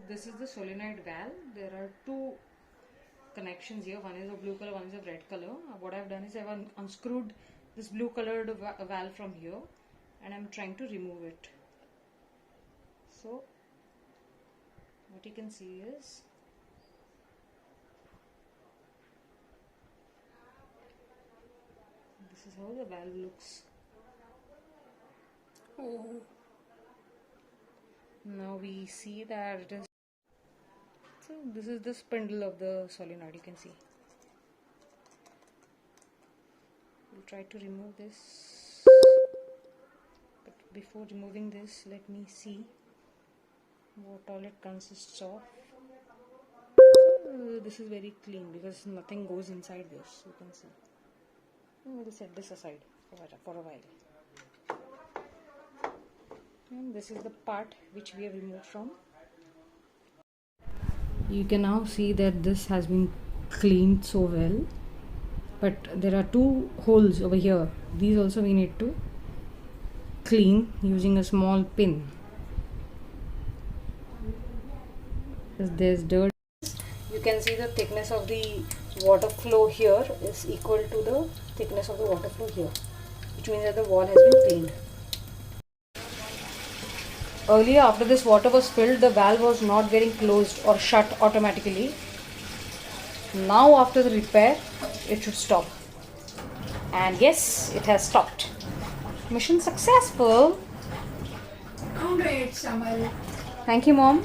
This is the solenoid valve. There are two connections here. One is of blue color, one is of red color. What I've done is I've unscrewed this blue colored valve from here and I'm trying to remove it. So what you can see is this is how the valve looks. Oh. Now we see that it is. So this is the spindle of the solenoid, you can see. We'll try to remove this, but before removing this, let me see what all it consists of. This is very clean because nothing goes inside this, you can see. We'll set this aside for a while. And this is the part which we have removed from. You can now see that this has been cleaned so well, but there are two holes over here. These also we need to clean using a small pin. There's dirt. You can see the thickness of the water flow here is equal to the thickness of the water flow here, which means that the wall has been cleaned. Earlier, after this water was filled, the valve was not getting closed or shut automatically. Now after the repair, it should stop. And yes, it has stopped. Mission successful. Congrats, Amal. Thank you, Mom.